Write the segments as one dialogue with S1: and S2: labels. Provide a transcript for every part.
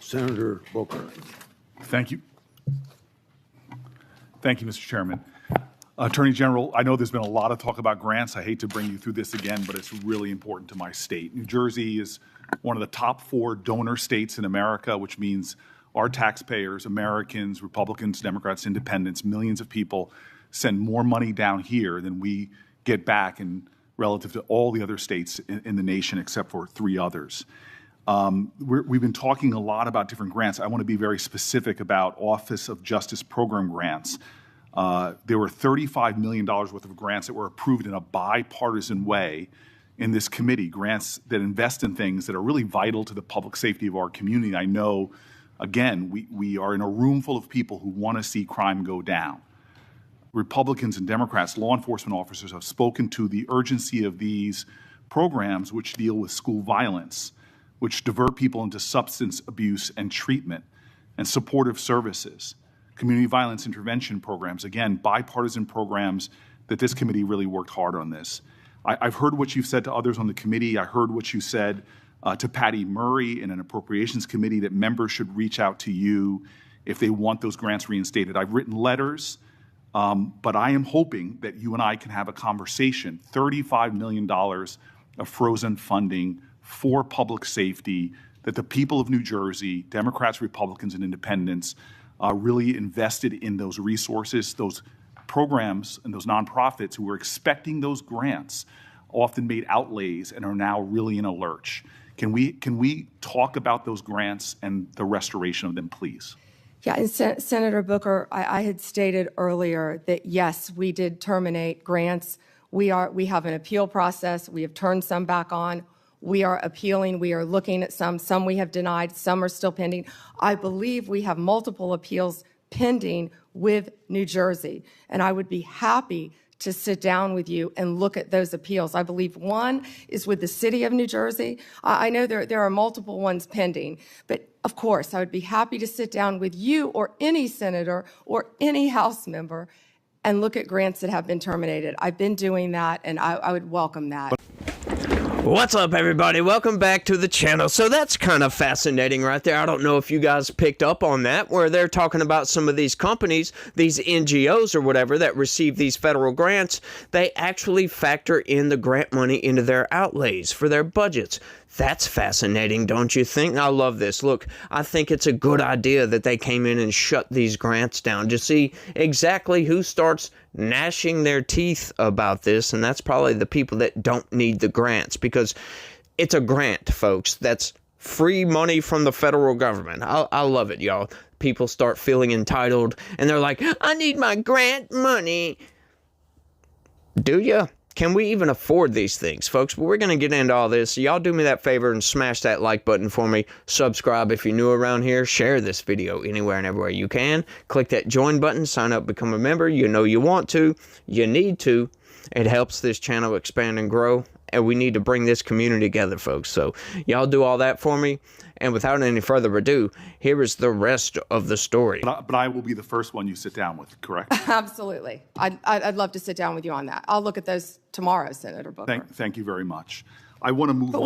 S1: Senator Booker.
S2: Thank you. Thank you, Mr. Chairman. Attorney General, I know there's been a lot of talk about grants. I hate to bring you through this again, but it's really important to my state. New Jersey is one of the top 4 donor states in America, which means our taxpayers, Americans, Republicans, Democrats, Independents, millions of people send more money down here than we get back in relative to all the other states in the nation except for 3 others. We've been talking a lot about different grants. I want to be very specific about Office of Justice Program grants. There were $35 million worth of grants that were approved in a bipartisan way in this committee, grants that invest in things that are really vital to the public safety of our community. I know, again, we are in a room full of people who want to see crime go down. Republicans and Democrats, law enforcement officers have spoken to the urgency of these programs which deal with school violence, which divert people into substance abuse and treatment and supportive services. Community violence intervention programs, again, bipartisan programs that this committee really worked hard on this. I've heard what you've said to others on the committee. I heard what you said to Patty Murray in an appropriations committee that members should reach out to you if they want those grants reinstated. I've written letters, but I am hoping that you and I can have a conversation. $35 million of frozen funding for public safety that the people of New Jersey, Democrats, Republicans, and Independents, really invested in those resources, those programs, and those nonprofits who were expecting those grants often made outlays and are now really in a lurch. Can we talk about those grants and the restoration of them, please?
S3: Yeah, and Senator Booker, I had stated earlier that yes, we did terminate grants. We have an appeal process. We have turned some back on. We are appealing. We are looking at some. Some we have denied. Some are still pending. I believe we have multiple appeals pending with New Jersey, and I would be happy to sit down with you and look at those appeals. I believe one is with the city of New Jersey. I know there are multiple ones pending, but of course, I would be happy to sit down with you or any senator or any House member and look at grants that have been terminated. I've been doing that, and I would welcome that.
S4: What's up, everybody? Welcome back to the channel. So that's kind of fascinating right there. I don't know if you guys picked up on that, where they're talking about some of these companies, these NGOs or whatever that receive these federal grants. They actually factor in the grant money into their outlays for their budgets. That's fascinating, don't you think? I love this. Look, I think it's a good idea that they came in and shut these grants down to see exactly who starts gnashing their teeth about this, and that's probably the people that don't need the grants, because it's a grant, folks. That's free money from the federal government. I love it, y'all. People start feeling entitled, and they're like, I need my grant money. Do you? Can we even afford these things, folks? But we're going to get into all this. So y'all do me that favor and smash that like button for me. Subscribe if you're new around here. Share this video anywhere and everywhere you can. Click that join button. Sign up, become a member. You know you want to. You need to. It helps this channel expand and grow. And we need to bring this community together, folks. So y'all do all that for me. And without any further ado, here is the rest of the story.
S2: But I will be the first one you sit down with, correct?
S3: Absolutely. I'd love to sit down with you on that. I'll look at those tomorrow, Senator Booker.
S2: Thank you very much. I want to move on.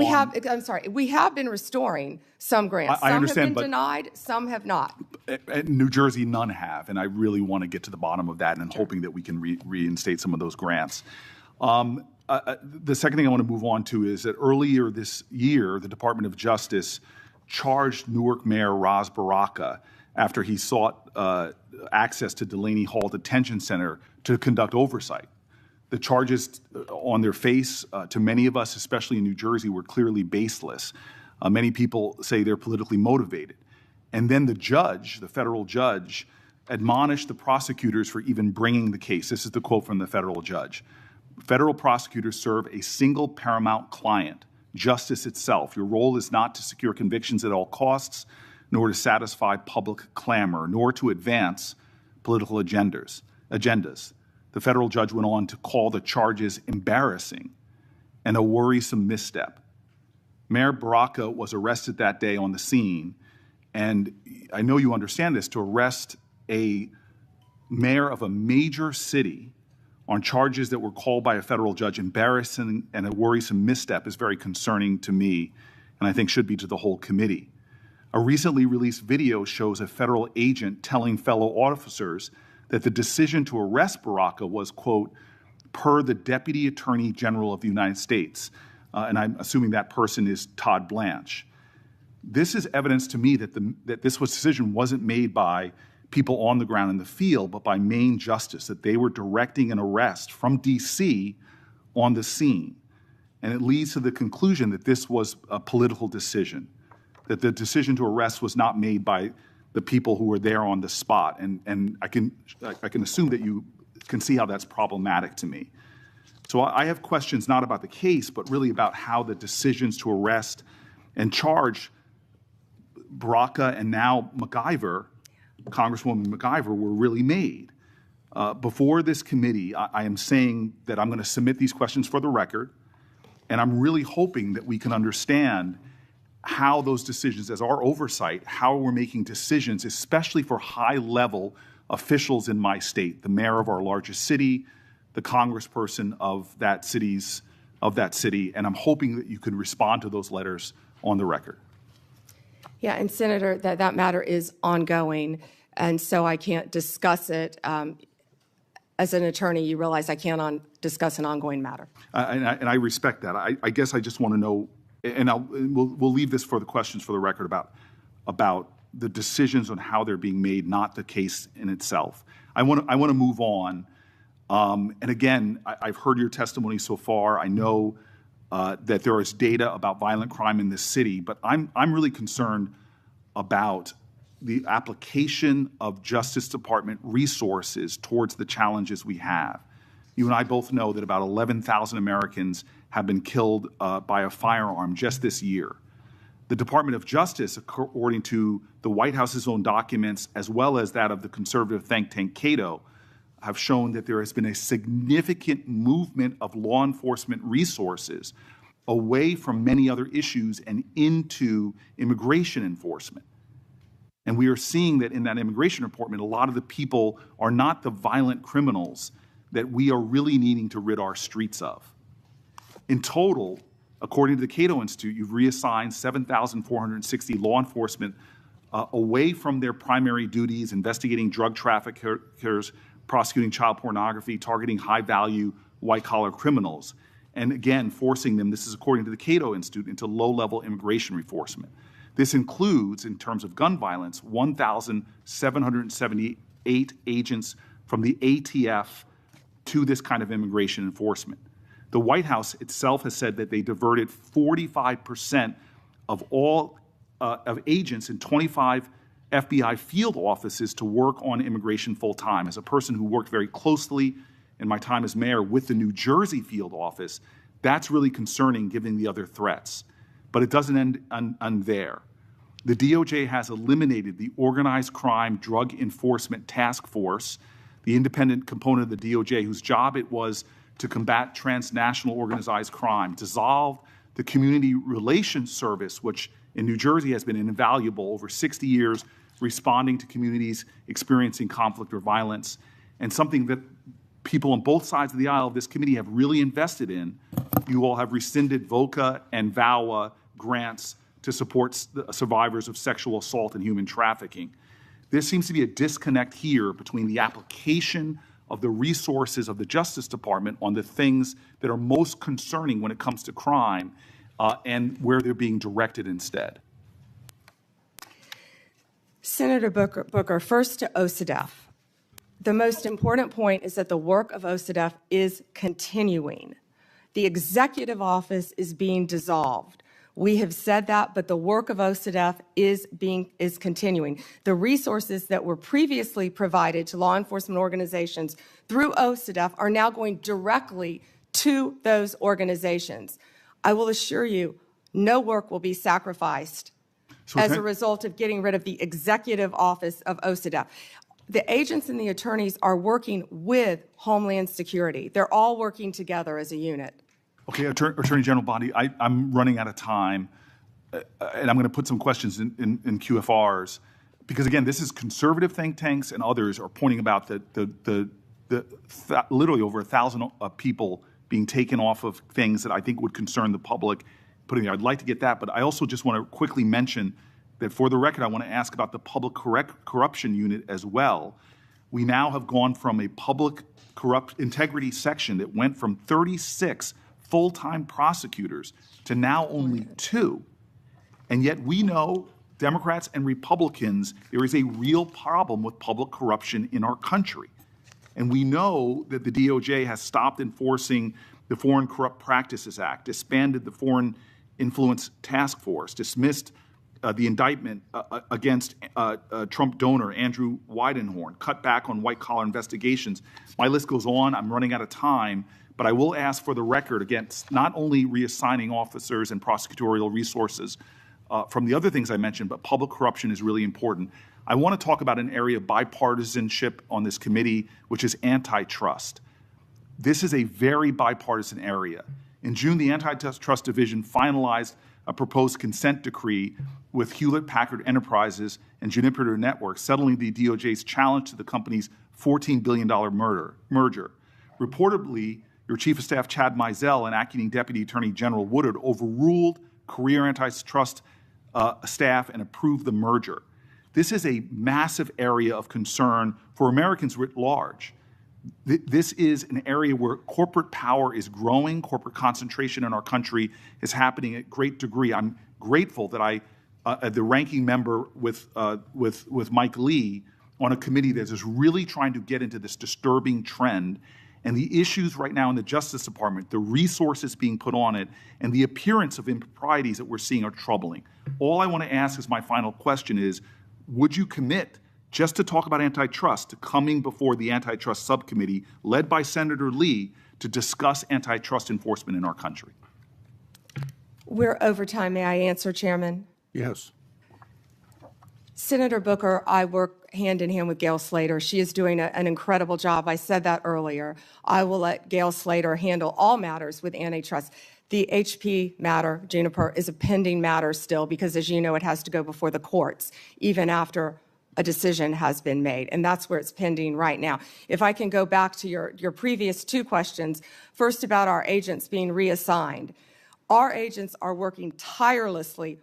S3: We have been restoring some grants.
S2: I understand,
S3: some have been denied, some have not.
S2: At New Jersey, none have, and I really want to get to the bottom of that, and hoping that we can reinstate some of those grants. The second thing I want to move on to is that earlier this year, the Department of Justice charged Newark Mayor Ras Baraka after he sought access to Delaney Hall Detention Center to conduct oversight. The charges on their face, to many of us, especially in New Jersey, were clearly baseless. Many people say they're politically motivated. And then the judge, the federal judge, admonished the prosecutors for even bringing the case. This is the quote from the federal judge. Federal prosecutors serve a single paramount client, justice itself. Your role is not to secure convictions at all costs, nor to satisfy public clamor, nor to advance political agendas. The federal judge went on to call the charges embarrassing and a worrisome misstep. Mayor Baraka was arrested that day on the scene, and I know you understand this, to arrest a mayor of a major city on charges that were called by a federal judge embarrassing and a worrisome misstep is very concerning to me, and I think should be to the whole committee. A recently released video shows a federal agent telling fellow officers that the decision to arrest Baraka was, quote, per the Deputy Attorney General of the United States. And I'm assuming that person is Todd Blanche. This is evidence to me that this decision wasn't made by people on the ground in the field, but by Maine Justice, that they were directing an arrest from D.C. on the scene. And it leads to the conclusion that this was a political decision, that the decision to arrest was not made by the people who were there on the spot. And I can assume that you can see how that's problematic to me. So I have questions not about the case, but really about how the decisions to arrest and charge Baraka and now MacIver, Congresswoman MacIver, were really made. Before this committee, I am saying that I'm going to submit these questions for the record, and I'm really hoping that we can understand how those decisions, as our oversight, how we're making decisions, especially for high-level officials in my state, the mayor of our largest city, the congressperson of that city, and I'm hoping that you could respond to those letters on the record.
S3: Yeah, and Senator, that matter is ongoing, and so I can't discuss it. As an attorney, you realize I can't discuss an ongoing matter.
S2: And I respect that. I guess I just want to know, and we'll leave this for the questions for the record about the decisions on how they're being made, not the case in itself. I want to move on. And again, I've heard your testimony so far. I know that there is data about violent crime in this city, but I'm really concerned about the application of Justice Department resources towards the challenges we have. You and I both know that about 11,000 Americans have been killed by a firearm just this year. The Department of Justice, according to the White House's own documents, as well as that of the conservative think tank Cato, have shown that there has been a significant movement of law enforcement resources away from many other issues and into immigration enforcement. And we are seeing that in that immigration report, a lot of the people are not the violent criminals that we are really needing to rid our streets of. In total, according to the Cato Institute, you've reassigned 7,460 law enforcement away from their primary duties, investigating drug traffickers, prosecuting child pornography, targeting high-value white-collar criminals, and again, forcing them, this is according to the Cato Institute, into low-level immigration enforcement. This includes, in terms of gun violence, 1,778 agents from the ATF to this kind of immigration enforcement. The White House itself has said that they diverted 45% of all of agents in 25 FBI field offices to work on immigration full-time. As a person who worked very closely in my time as mayor with the New Jersey field office, that's really concerning given the other threats. But it doesn't end there. The DOJ has eliminated the Organized Crime Drug Enforcement Task Force, the independent component of the DOJ whose job it was to combat transnational organized crime, dissolved the Community Relations Service, which in New Jersey has been invaluable over 60 years, responding to communities experiencing conflict or violence, and something that people on both sides of the aisle of this committee have really invested in. You all have rescinded VOCA and VAWA grants to support survivors of sexual assault and human trafficking. There seems to be a disconnect here between the application of the resources of the Justice Department on the things that are most concerning when it comes to crime and where they're being directed instead.
S3: Senator Booker, first to OCDETF. The most important point is that the work of OCDETF is continuing. The executive office is being dissolved. We have said that, but the work of OCDETF is continuing. The resources that were previously provided to law enforcement organizations through OCDETF are now going directly to those organizations. I will assure you, no work will be sacrificed as a result of getting rid of the executive office of OCDETF. The agents and the attorneys are working with Homeland Security. They're all working together as a unit.
S2: Okay, Attorney General Bondi, I'm running out of time, and I'm going to put some questions in QFRs, because again, this is conservative think tanks and others are pointing about literally over 1,000 people being taken off of things that I think would concern the public. I'd like to get that, but I also just want to quickly mention that for the record, I want to ask about the public corruption unit as well. We now have gone from a public integrity section that went from 36 full-time prosecutors to now only 2. And yet we know, Democrats and Republicans, there is a real problem with public corruption in our country. And we know that the DOJ has stopped enforcing the Foreign Corrupt Practices Act, disbanded the Foreign Influence Task Force, dismissed the indictment against Trump donor Andrew Weidenhorn, cut back on white-collar investigations. My list goes on. I'm running out of time. But I will ask for the record against not only reassigning officers and prosecutorial resources from the other things I mentioned, but public corruption is really important. I want to talk about an area of bipartisanship on this committee, which is antitrust. This is a very bipartisan area. In June, the Antitrust Division finalized a proposed consent decree with Hewlett-Packard Enterprises and Juniper Networks, settling the DOJ's challenge to the company's $14 billion merger. Reportedly, your Chief of Staff, Chad Mizell, and Acting Deputy Attorney General Woodard overruled career antitrust staff and approved the merger. This is a massive area of concern for Americans writ large. This is an area where corporate power is growing, corporate concentration in our country is happening at great degree. I'm grateful that the ranking member with Mike Lee on a committee that is really trying to get into this disturbing trend. And the issues right now in the Justice Department, the resources being put on it, and the appearance of improprieties that we're seeing are troubling. All I want to ask as my final question is, would you commit, just to talk about antitrust, to coming before the antitrust subcommittee led by Senator Lee to discuss antitrust enforcement in our country?
S3: We're over time. May I answer, Chairman?
S1: Yes.
S3: Senator Booker, I work hand in hand with Gail Slater. She is doing an incredible job. I said that earlier. I will let Gail Slater handle all matters with antitrust. The HP matter, Juniper, is a pending matter still because, as you know, it has to go before the courts, even after a decision has been made, and that's where it's pending right now. If I can go back to your previous 2 questions, first about our agents being reassigned. Our agents are working tirelessly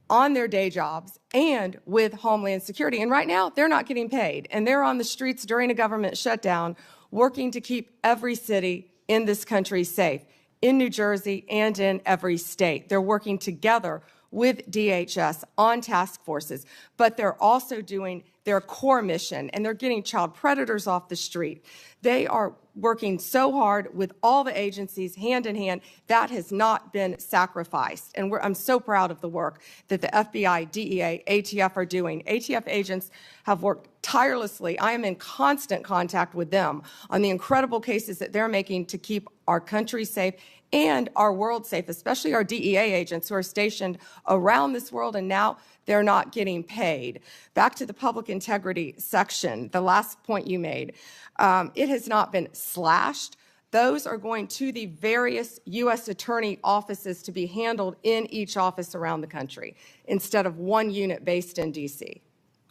S3: on their day jobs and with Homeland Security. And right now, they're not getting paid. And they're on the streets during a government shutdown working to keep every city in this country safe, in New Jersey and in every state. They're working together with DHS on task forces, but they're also doing their core mission, and they're getting child predators off the street. They are working so hard with all the agencies hand in hand. That has not been sacrificed. And I'm so proud of the work that the FBI, DEA, ATF are doing. ATF agents have worked tirelessly. I am in constant contact with them on the incredible cases that they're making to keep our country safe and our world safe, especially our DEA agents who are stationed around this world, and now they're not getting paid. Back to the public integrity section, the last point you made. It has not been slashed. Those are going to the various U.S. attorney offices to be handled in each office around the country instead of one unit based in D.C.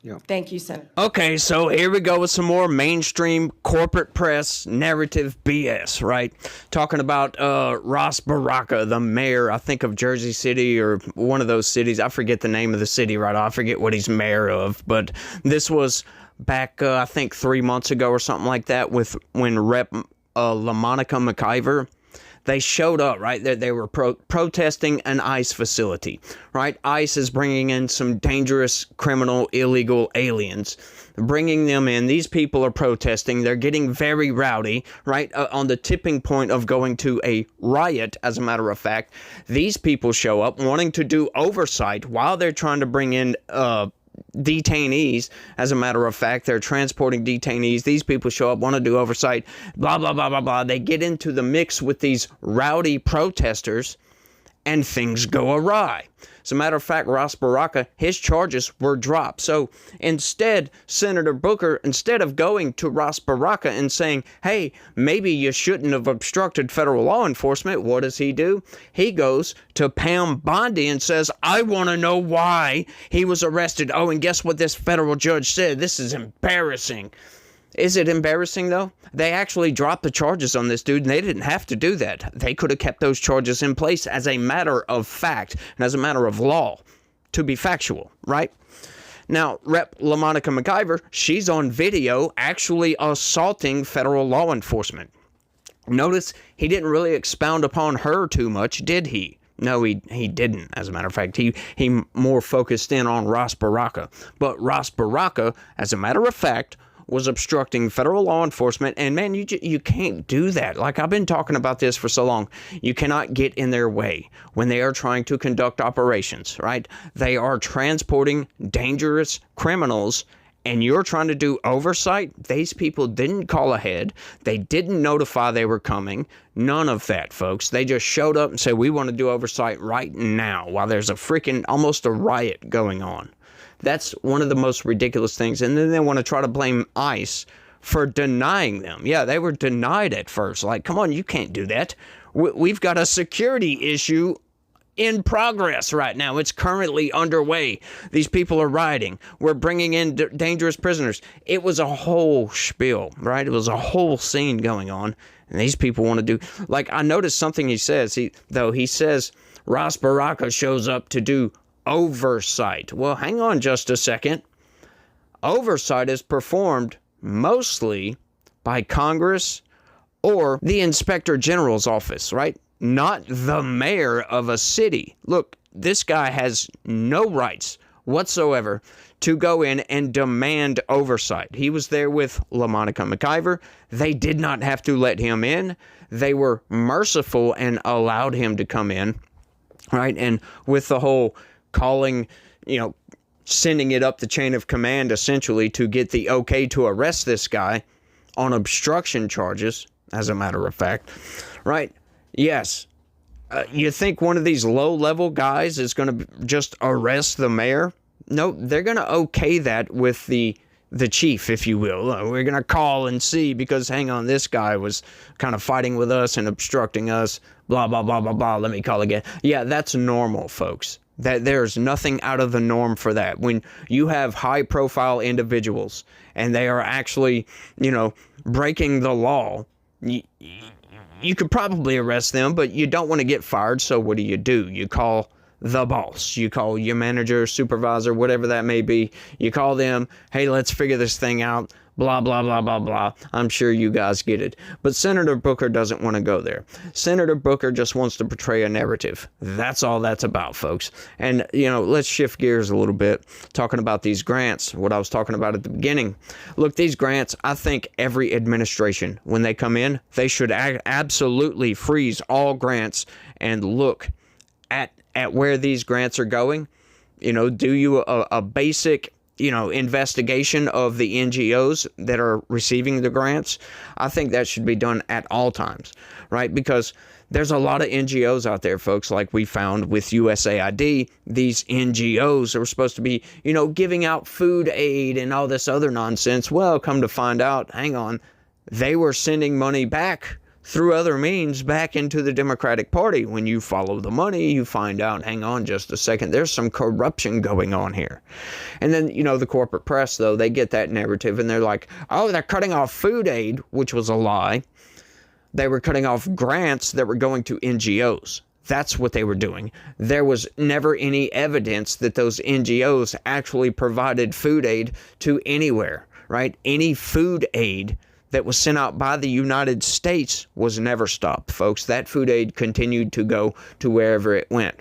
S1: Yeah.
S3: Thank you, Senator.
S4: Okay, so here we go with some more mainstream corporate press narrative BS, right? Talking about Ras Baraka, the mayor, I think, of Jersey City or one of those cities. I forget the name of the city right off. I forget what he's mayor of. But this was back, I think, 3 months ago or something like that when Rep. LaMonica McIver, they showed up, right? They were protesting an ICE facility, right? ICE is bringing in some dangerous, criminal, illegal aliens, bringing them in. These people are protesting. They're getting very rowdy, right? On the tipping point of going to a riot, as a matter of fact. These people show up wanting to do oversight while they're trying to bring in detainees. As a matter of fact, they're transporting detainees. These people show up, want to do oversight, blah, blah, blah, blah, blah. They get into the mix with these rowdy protesters, and things go awry. As a matter of fact, Ras Baraka, his charges were dropped. So instead, Senator Booker, instead of going to Ras Baraka and saying, hey, maybe you shouldn't have obstructed federal law enforcement, what does he do? He goes to Pam Bondi and says, I want to know why he was arrested. Oh, and guess what this federal judge said? This is embarrassing. Is it embarrassing, though? They actually dropped the charges on this dude, and they didn't have to do that. They could have kept those charges in place as a matter of fact and as a matter of law. to be factual, right? Now, Rep. LaMonica McIver, she's on video actually assaulting federal law enforcement. Notice he didn't really expound upon her too much, did he? No, he didn't, as a matter of fact. He more focused in on Ras Baraka. But Ras Baraka, as a matter of fact, was obstructing federal law enforcement. And man, you can't do that. Like, I've been talking about this for so long. You cannot get in their way when they are trying to conduct operations, right? They are transporting dangerous criminals, and you're trying to do oversight. These people didn't call ahead. They didn't notify they were coming. None of that, folks. They just showed up and said, we want to do oversight right now, while there's a freaking almost a riot going on. That's one of the most ridiculous things. And then they want to try to blame ICE for denying them. Yeah, they were denied at first. Like, come on, you can't do that. We've got a security issue in progress right now. It's currently underway. These people are rioting. We're bringing in dangerous prisoners. It was a whole spiel, right? It was a whole scene going on. And these people want to do, like, I noticed something he says. He says Ras Baraka shows up to do oversight. Well, hang on just a second. Oversight is performed mostly by Congress or the Inspector General's office, right? Not the mayor of a city. Look, this guy has no rights whatsoever to go in and demand oversight. He was there with LaMonica McIver. They did not have to let him in. They were merciful and allowed him to come in, right? And with the whole calling, sending it up the chain of command, essentially, to get the okay to arrest this guy on obstruction charges, as a matter of fact, right? Yes. You think one of these low-level guys is going to just arrest the mayor? No, they're going to okay that with the chief, if you will. We're going to call and see, because, hang on, this guy was kind of fighting with us and obstructing us, blah, blah, blah, blah, blah. Let me call again. Yeah, that's normal, folks. That there's nothing out of the norm for that. When you have high-profile individuals and they are actually, breaking the law, you could probably arrest them, but you don't want to get fired, so what do? You call the boss. You call your manager, supervisor, whatever that may be. You call them, hey, let's figure this thing out, blah, blah, blah, blah, blah. I'm sure you guys get it. But Senator Booker doesn't want to go there. Senator Booker just wants to portray a narrative. That's all that's about, folks. And, let's shift gears a little bit, talking about these grants, what I was talking about at the beginning. Look, these grants, I think every administration, when they come in, they should absolutely freeze all grants and look at where these grants are going. Do you a basic investigation of the NGOs that are receiving the grants. I think that should be done at all times, right? Because there's a lot of NGOs out there, folks, like we found with USAID. These NGOs are supposed to be, giving out food aid and all this other nonsense. Well, come to find out, hang on, they were sending money back through other means back into the Democratic Party. When you follow the money, you find out, hang on just a second, there's some corruption going on here. And then, the corporate press, though, they get that narrative and they're like, oh, they're cutting off food aid, which was a lie. They were cutting off grants that were going to NGOs. That's what they were doing. There was never any evidence that those NGOs actually provided food aid to anywhere, right? Any food aid that was sent out by the United States was never stopped, folks. That food aid continued to go to wherever it went,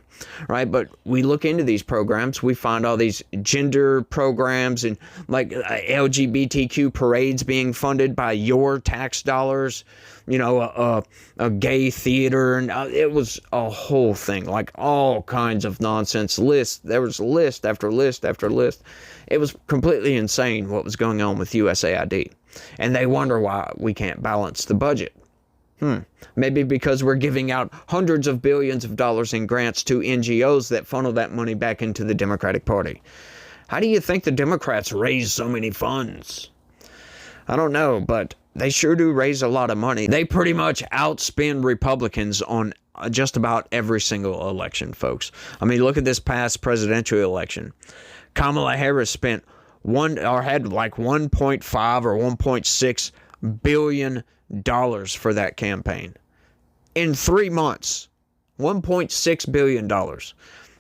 S4: right? But we look into these programs, we find all these gender programs and like LGBTQ parades being funded by your tax dollars, a gay theater, and it was a whole thing, like all kinds of nonsense lists. There was list after list after list. It was completely insane what was going on with USAID. And they wonder why we can't balance the budget. Maybe because we're giving out hundreds of billions of dollars in grants to NGOs that funnel that money back into the Democratic Party. How do you think the Democrats raise so many funds? I don't know, but they sure do raise a lot of money. They pretty much outspend Republicans on just about every single election, folks. I mean, look at this past presidential election. Kamala Harris spent had like 1.5 or 1.6 billion dollars for that campaign in 3 months. 1.6 billion dollars.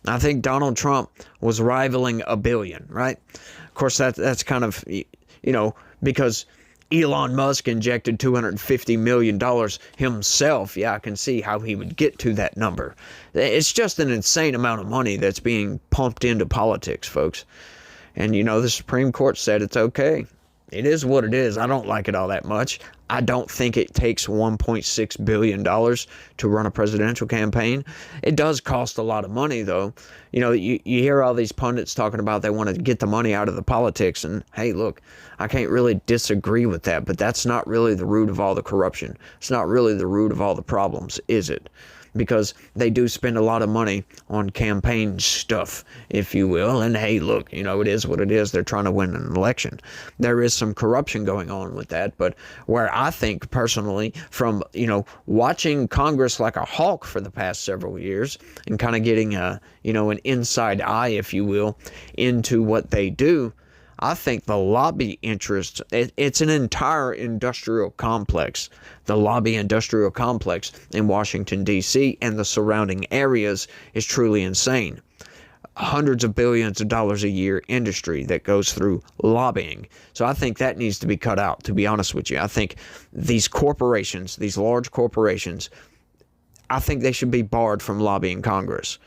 S4: I think Donald Trump was rivaling $1 billion, right? Of course, that's kind of, because Elon Musk injected $250 million himself. Yeah, I can see how he would get to that number. It's just an insane amount of money that's being pumped into politics, folks. And, the Supreme Court said it's okay. It is what it is. I don't like it all that much. I don't think it takes $1.6 billion to run a presidential campaign. It does cost a lot of money, though. You hear all these pundits talking about they want to get the money out of the politics. And, hey, look, I can't really disagree with that. But that's not really the root of all the corruption. It's not really the root of all the problems, is it? Because they do spend a lot of money on campaign stuff, if you will. And hey, look, it is what it is. They're trying to win an election. There is some corruption going on with that. But where I think personally from, watching Congress like a hawk for the past several years and kind of getting an inside eye, if you will, into what they do, I think the lobby interest, it's an entire industrial complex. The lobby industrial complex in Washington, D.C. and the surrounding areas is truly insane. Hundreds of billions of dollars a year industry that goes through lobbying. So I think that needs to be cut out, to be honest with you. I think these corporations, these large corporations, I think they should be barred from lobbying Congress.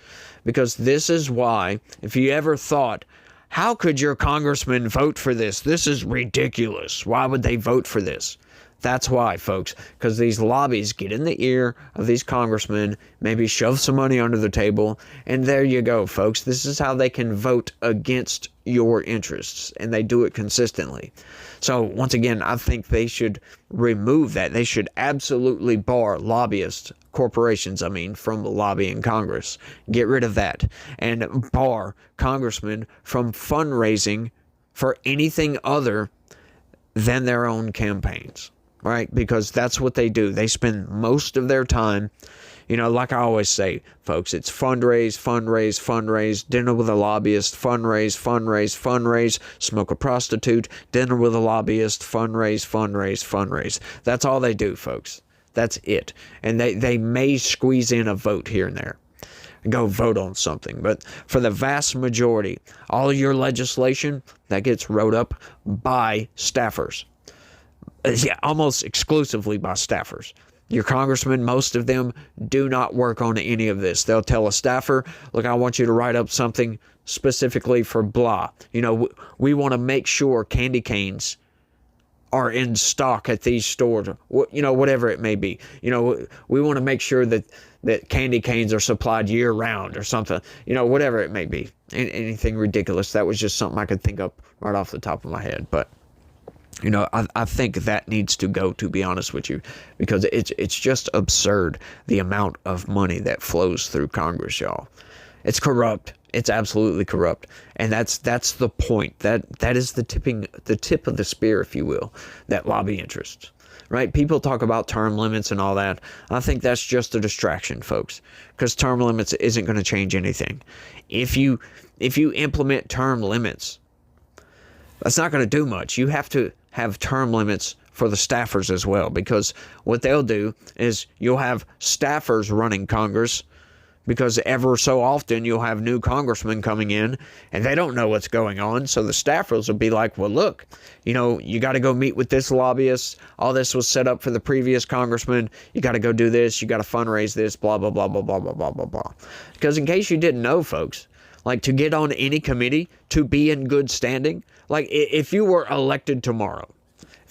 S4: Because this is why, if you ever thought, how could your congressman vote for this? This is ridiculous. Why would they vote for this? That's why, folks, because these lobbies get in the ear of these congressmen, maybe shove some money under the table, and there you go, folks. This is how they can vote against your interests, and they do it consistently. So, once again, I think they should remove that. They should absolutely bar corporations, from lobbying Congress. Get rid of that. And bar congressmen from fundraising for anything other than their own campaigns. Right? Because that's what they do. They spend most of their time, like I always say, folks, it's fundraise, dinner with a lobbyist, fundraise, smoke a prostitute, dinner with a lobbyist, fundraise. That's all they do, folks. That's it. And they may squeeze in a vote here and there. Go vote on something. But for the vast majority, all of your legislation, that gets wrote up by staffers. Yeah, almost exclusively by staffers. Your congressmen, most of them do not work on any of this. They'll tell a staffer, look, I want you to write up something specifically for blah. We want to make sure candy canes are in stock at these stores, whatever it may be. We want to make sure that candy canes are supplied year round or something, whatever it may be. Anything ridiculous. That was just something I could think of right off the top of my head. But I think that needs to go, to be honest with you, because it's just absurd, the amount of money that flows through Congress, y'all. It's corrupt. It's absolutely corrupt. And that's the point. That is the tip of the spear, if you will, that lobby interests. Right? People talk about term limits and all that. I think that's just a distraction, folks, because term limits isn't going to change anything. If you implement term limits, that's not going to do much. You have to have term limits for the staffers as well, because what they'll do is you'll have staffers running Congress, because ever so often you'll have new congressmen coming in and they don't know what's going on. So the staffers will be like, well, look, you got to go meet with this lobbyist. All this was set up for the previous congressman. You got to go do this. You got to fundraise this, blah, blah, blah, blah, blah, blah, blah, blah, blah. Because in case you didn't know, folks, like, to get on any committee, to be in good standing, like if you were elected tomorrow,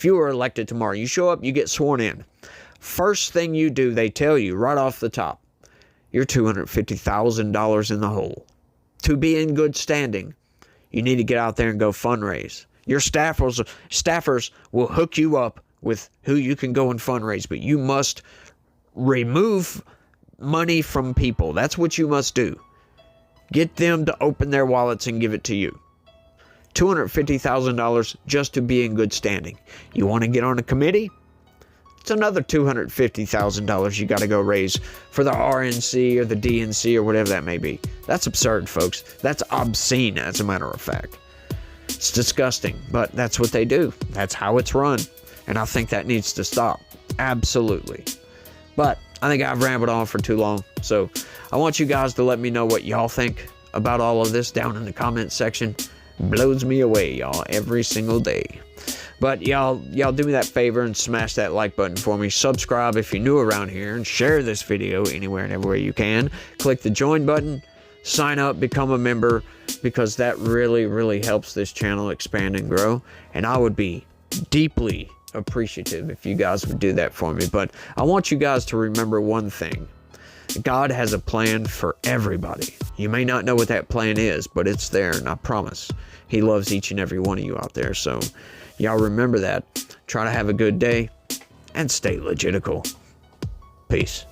S4: you show up, you get sworn in. First thing you do, they tell you right off the top, you're $250,000 in the hole. To be in good standing, you need to get out there and go fundraise. Your staffers will hook you up with who you can go and fundraise, but you must remove money from people. That's what you must do. Get them to open their wallets and give it to you. $250,000 just to be in good standing. You want to get on a committee? It's another $250,000 you got to go raise for the RNC or the DNC or whatever that may be. That's absurd, folks. That's obscene, as a matter of fact. It's disgusting, but that's what they do. That's how it's run. And I think that needs to stop. Absolutely. But I think I've rambled on for too long. So I want you guys to let me know what y'all think about all of this down in the comment section. Blows me away, y'all, every single day. But y'all do me that favor and smash that like button for me. Subscribe if you're new around here, and share this video anywhere and everywhere you can. Click the join button, sign up, become a member, because that really, really helps this channel expand and grow. And I would be deeply appreciative if you guys would do that for me. But I want you guys to remember one thing. God has a plan for everybody. You may not know what that plan is, but it's there, and I promise He loves each and every one of you out there. So y'all remember that. Try to have a good day and stay logical. Peace.